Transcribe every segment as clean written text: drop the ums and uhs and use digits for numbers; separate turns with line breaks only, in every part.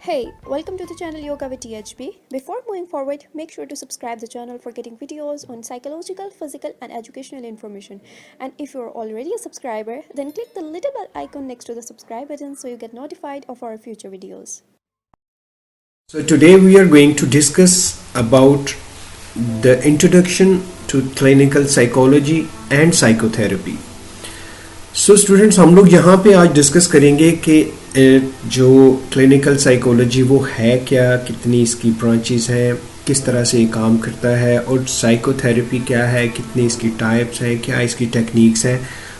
Hey, welcome to the channel Yoga with THB. Before moving forward, make sure to subscribe the channel for getting videos on psychological, physical and educational information. And if you're already a subscriber, then click the little bell icon next to the subscribe button so you get notified of our future videos.
So today we are going to discuss about the introduction to clinical psychology and psychotherapy. So students, हम लोग यहाँ पे आज discuss करेंगे कि जो clinical psychology वो है क्या, कितनी इसकी ब्रांचेस हैं, किस तरह से ये काम करता है, और साइकोथेरेपी क्या है, कितनी इसकी टाइप्स हैं, क्या इसकी टेक्निक्स हैं।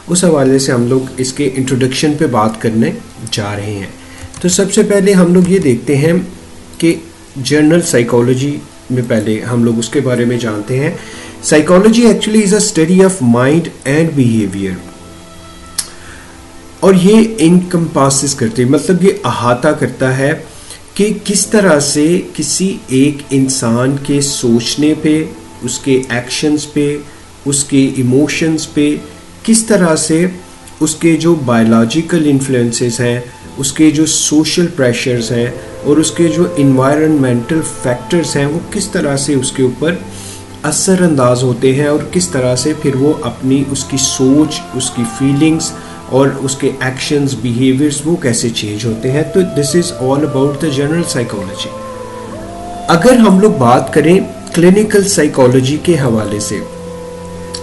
उस हवाले से हम लोग इसके इंट्रोडक्शन पे बात करने जा रहे हैं। तो सबसे पहले हम लोग ये देखते हैं कि जनरल साइकोलॉजी में पहले हम लोग उसके बारे में जानते हैं। Psychology actually is a study of mind and behaviour, और ये इनकम्पासिस करती है, मतलब ये अहाता करता है कि किस तरह से किसी एक इंसान के सोचने पे, उसके एक्शंस पे, उसके इमोशंस पे, किस तरह से उसके जो बायोलॉजिकल इन्फ्लुएंसेस हैं, उसके जो सोशल प्रेशर्स हैं और उसके जो इन्वायरमेंटल फैक्टर्स हैं, वो किस तरह से उसके ऊपर असरअंदाज होते हैं और किस तरह से फिर वो अपनी उसकी सोच, उसकी फीलिंग्स और उसके एक्शंस, बिहेवियर्स वो कैसे चेंज होते हैं। तो this is all about the general psychology. अगर हम लोग बात करें क्लिनिकल साइकोलॉजी के हवाले से,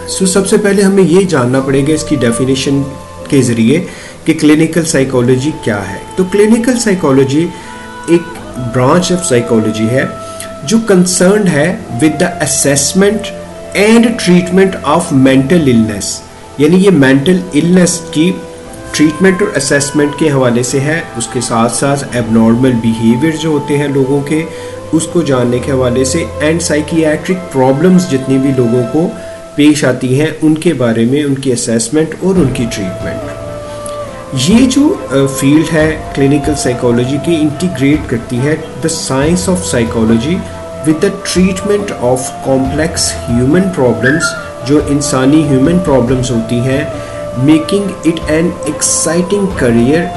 सो सबसे पहले हमें ये जानना पड़ेगा इसकी डेफिनेशन के ज़रिए कि क्लिनिकल साइकोलॉजी क्या है। तो क्लिनिकल साइकोलॉजी एक ब्रांच ऑफ साइकोलॉजी है जो कंसर्न्ड है with the assessment and treatment of mental illness, यानी ये मेंटल इलनेस की ट्रीटमेंट और असेसमेंट के हवाले से है। उसके साथ साथ एबनॉर्मल बिहेवियर जो होते हैं लोगों के, उसको जानने के हवाले से, एंड साइकियाट्रिक प्रॉब्लम्स जितनी भी लोगों को पेश आती हैं उनके बारे में, उनकी असेसमेंट और उनकी ट्रीटमेंट। ये जो फील्ड है क्लिनिकल साइकोलॉजी की, इंटीग्रेट करती है the science of psychology with the treatment of complex human problems, जो इंसानी ह्यूमन प्रॉब्लम्स होती हैं, making it an exciting career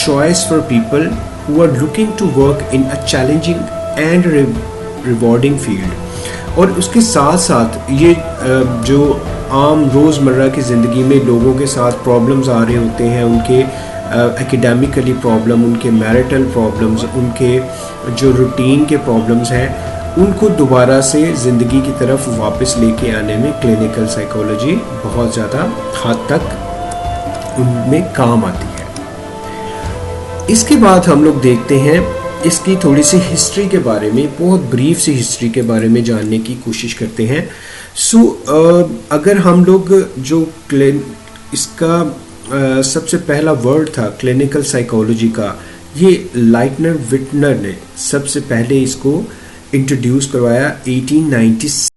choice for people who are looking to work in a challenging and rewarding field. और उसके साथ साथ ये जो आम रोज़मर्रा की ज़िंदगी में लोगों के साथ प्रॉब्लम्स आ रहे होते हैं, उनके एकेडमिकली प्रॉब्लम, उनके मैरिटल प्रॉब्लम्स, उनके जो रूटीन के प्रॉब्लम्स हैं, उनको दोबारा से ज़िंदगी की तरफ वापस लेके आने में क्लिनिकल साइकोलॉजी बहुत ज़्यादा हद तक उनमें काम आती है। इसके बाद हम लोग देखते हैं इसकी थोड़ी सी हिस्ट्री के बारे में, बहुत ब्रीफ सी हिस्ट्री के बारे में जानने की कोशिश करते हैं। सो अगर हम लोग जो इसका सबसे पहला वर्ड था क्लिनिकल साइकोलॉजी का, ये लाइटनर विटनर ने सबसे पहले इसको इंट्रोड्यूस करवाया 1896